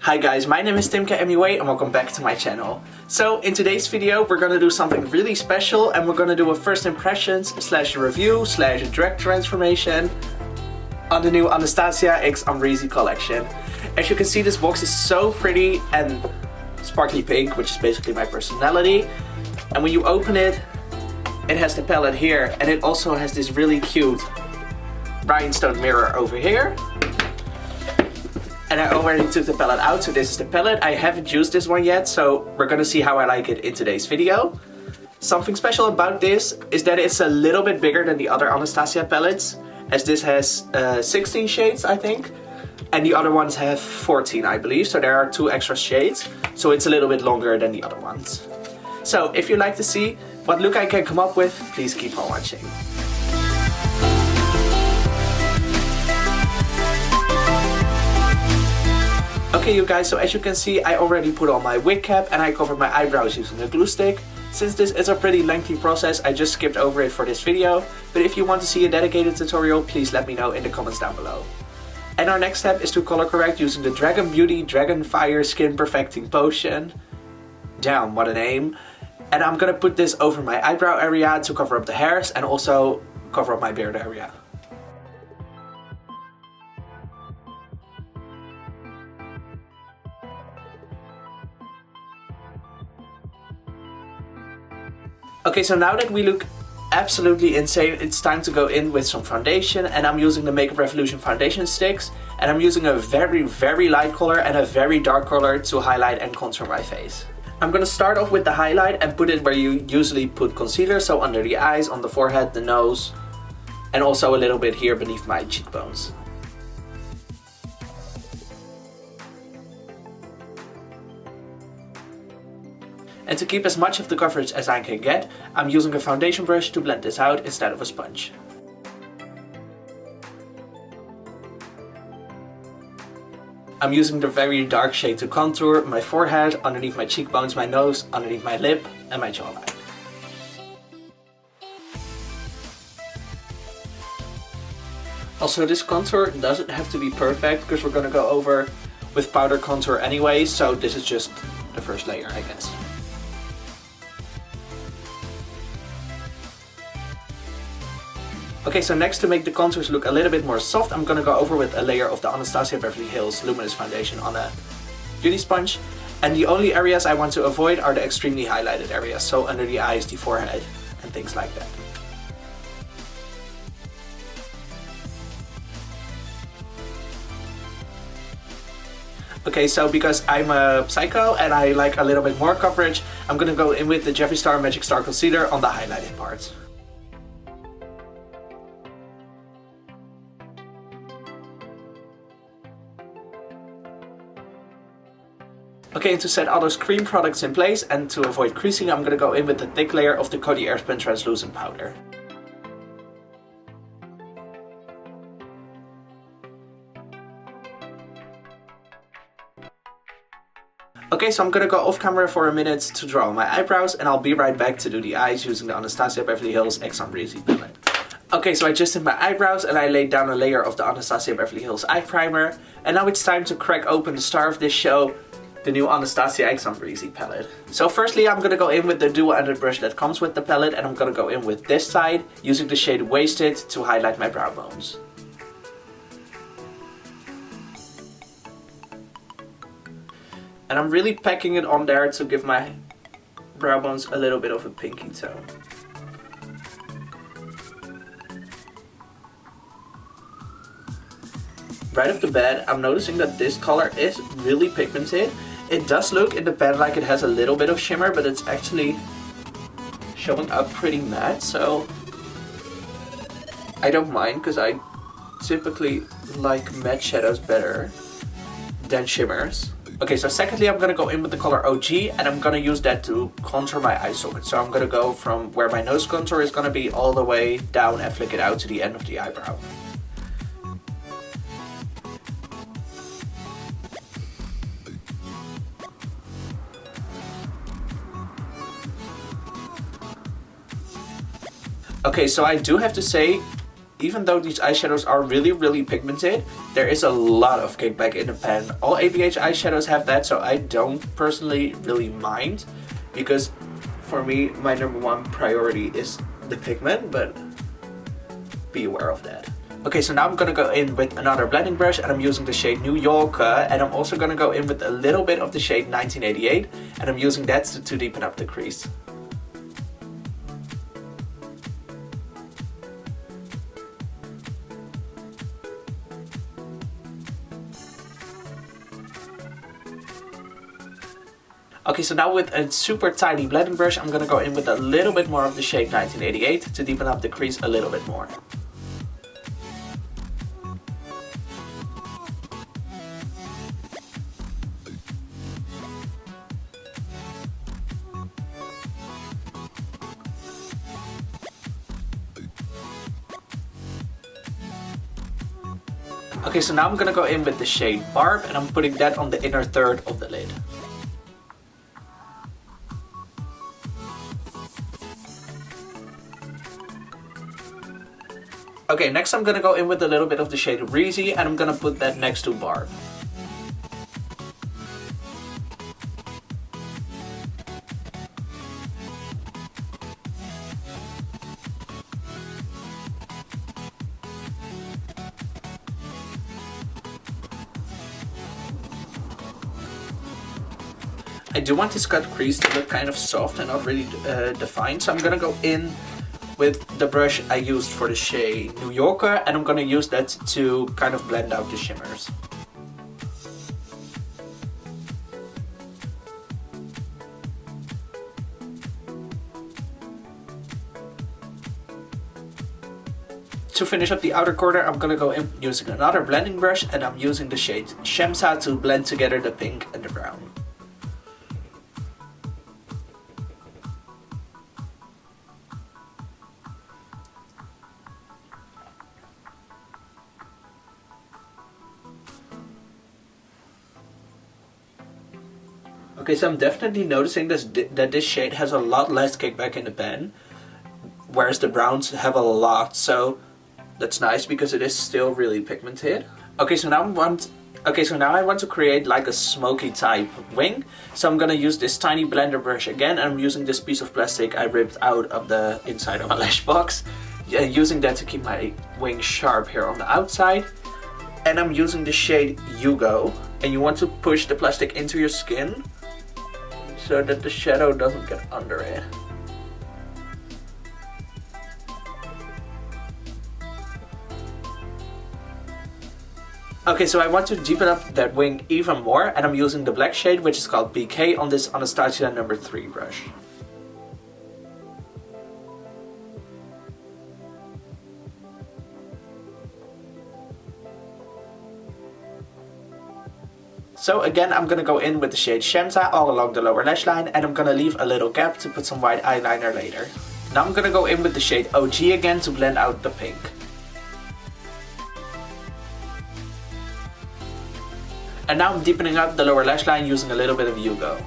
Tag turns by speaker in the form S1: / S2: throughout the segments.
S1: Hi guys, my name is Timke MUA and welcome back to my channel. So in today's video we're gonna do something really special and we're gonna do a first impressions / review / drag transformation on the new Anastasia x Amrezy collection. As you can see, this box is so pretty and sparkly pink, which is basically my personality. And when you open it, it has the palette here and it also has this really cute rhinestone mirror over here. And I already took the palette out, so this is the palette. I haven't used this one yet, so we're gonna see how I like it in today's video. Something special about this is that it's a little bit bigger than the other Anastasia palettes, as this has 16 shades, I think. And the other ones have 14, I believe, so there are 2 extra shades. So it's a little bit longer than the other ones. So if you'd like to see what look I can come up with, please keep on watching. Okay you guys, so as you can see, I already put on my wig cap and I covered my eyebrows using a glue stick. Since this is a pretty lengthy process, I just skipped over it for this video. But if you want to see a dedicated tutorial, please let me know in the comments down below. And our next step is to color correct using the Dragon Beauty Dragon Fire Skin Perfecting Potion. Damn, what a name. And I'm gonna put this over my eyebrow area to cover up the hairs and also cover up my beard area. Okay, so now that we look absolutely insane, it's time to go in with some foundation, and I'm using the Makeup Revolution foundation sticks, and I'm using a very light color and a very dark color to highlight and contour my face. I'm gonna start off with the highlight and put it where you usually put concealer, so under the eyes, on the forehead, the nose, and also a little bit here beneath my cheekbones. And to keep as much of the coverage as I can get, I'm using a foundation brush to blend this out instead of a sponge. I'm using the very dark shade to contour my forehead, underneath my cheekbones, my nose, underneath my lip, and my jawline. Also, this contour doesn't have to be perfect because we're gonna go over with powder contour anyway, so this is just the first layer, I guess. Okay, so next, to make the contours look a little bit more soft, I'm gonna go over with a layer of the Anastasia Beverly Hills Luminous Foundation on a beauty sponge. And the only areas I want to avoid are the extremely highlighted areas, so under the eyes, the forehead, and things like that. Okay, so because I'm a psycho and I like a little bit more coverage, I'm gonna go in with the Jeffree Star Magic Star Concealer on the highlighted parts. Okay, and to set all those cream products in place and to avoid creasing, I'm gonna go in with the thick layer of the Coty Airspun Translucent Powder. Okay, so I'm gonna go off camera for a minute to draw my eyebrows, and I'll be right back to do the eyes using the Anastasia Beverly Hills x Amrezy palette. Okay, so I just did my eyebrows and I laid down a layer of the Anastasia Beverly Hills eye primer, and now it's time to crack open the star of this show, the new Anastasia x Amrezy palette. So firstly, I'm gonna go in with the dual-ended brush that comes with the palette, and I'm gonna go in with this side using the shade Wasted to highlight my brow bones. And I'm really packing it on there to give my brow bones a little bit of a pinky tone. Right off the bat, I'm noticing that this color is really pigmented. It does look in the pan like it has a little bit of shimmer, but it's actually showing up pretty matte, so I don't mind because I typically like matte shadows better than shimmers. Okay, so secondly, I'm gonna go in with the color OG and I'm gonna use that to contour my eye socket. So I'm gonna go from where my nose contour is gonna be all the way down and flick it out to the end of the eyebrow. Okay, so I do have to say even though these eyeshadows are really pigmented, there is a lot of kickback in the pen. All ABH eyeshadows have that, so I don't personally really mind, because for me, my number one priority is the pigment, but be aware of that. Okay, so now I'm gonna go in with another blending brush, and I'm using the shade New York, and I'm also gonna go in with a little bit of the shade 1988, and I'm using that to deepen up the crease. Okay, so now with a super tiny blending brush, I'm gonna go in with a little bit more of the shade 1988 to deepen up the crease a little bit more. Okay, so now I'm gonna go in with the shade Barbie, and I'm putting that on the inner third of the lid. Okay, next I'm gonna go in with a little bit of the shade Amrezy, and I'm gonna put that next to Barbie. I do want this cut crease to look kind of soft and not really defined, so I'm gonna go in with the brush I used for the shade New Yorker, and I'm gonna use that to kind of blend out the shimmers. To finish up the outer corner, I'm gonna go in using another blending brush, and I'm using the shade Shemsa to blend together the pink and the brown. Okay, so I'm definitely noticing that this shade has a lot less kickback in the pen, whereas the browns have a lot, so that's nice because it is still really pigmented. Okay, so now I want to create like a smoky type wing, so I'm gonna use this tiny blender brush again, and I'm using this piece of plastic I ripped out of the inside of my lash box, using that to keep my wing sharp here on the outside. And I'm using the shade Hugo, and you want to push the plastic into your skin so that the shadow doesn't get under it. Okay, so I want to deepen up that wing even more, and I'm using the black shade, which is called BK, on this Anastasia number 3 brush. So again, I'm gonna go in with the shade Shemsa all along the lower lash line, and I'm gonna leave a little gap to put some white eyeliner later. Now I'm gonna go in with the shade OG again to blend out the pink. And now I'm deepening up the lower lash line using a little bit of Hugo.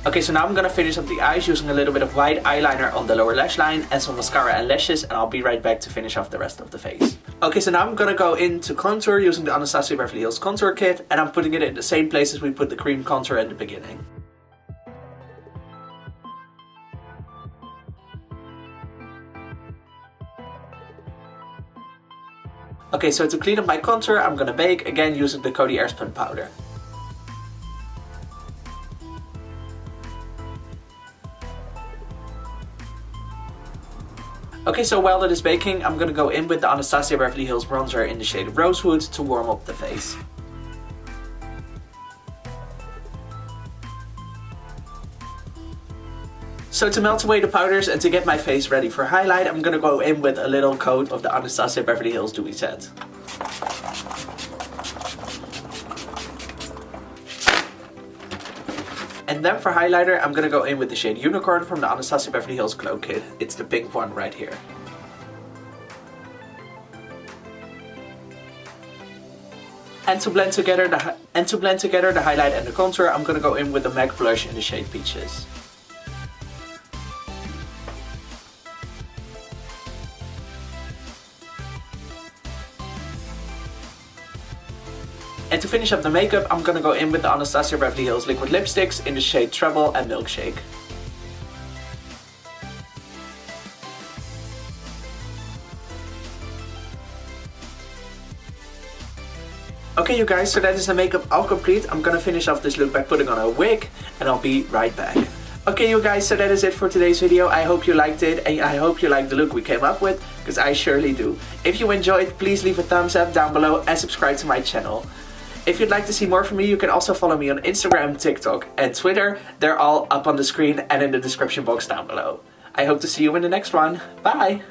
S1: Okay, so now I'm gonna finish up the eyes using a little bit of white eyeliner on the lower lash line and some mascara and lashes, and I'll be right back to finish off the rest of the face. Okay, so now I'm gonna go into contour using the Anastasia Beverly Hills contour kit, and I'm putting it in the same places we put the cream contour at the beginning. Okay, so to clean up my contour, I'm gonna bake, again using the Coty Airspun powder. Okay, so while it is baking, I'm gonna go in with the Anastasia Beverly Hills bronzer in the shade Rosewood to warm up the face. So to melt away the powders and to get my face ready for highlight, I'm gonna go in with a little coat of the Anastasia Beverly Hills Dewy Set. And then for highlighter, I'm gonna go in with the shade Unicorn from the Anastasia Beverly Hills Glow Kit. It's the pink one right here. And to blend together the highlight and the contour, I'm gonna go in with the MAC blush in the shade Peaches. And to finish up the makeup, I'm gonna go in with the Anastasia Beverly Hills Liquid Lipsticks in the shade Treble and Milkshake. Okay you guys, so that is the makeup all complete. I'm gonna finish off this look by putting on a wig and I'll be right back. Okay you guys, so that is it for today's video. I hope you liked it and I hope you liked the look we came up with, because I surely do. If you enjoyed, please leave a thumbs up down below and subscribe to my channel. If you'd like to see more from me, you can also follow me on Instagram, TikTok and Twitter. They're all up on the screen and in the description box down below. I hope to see you in the next one. Bye!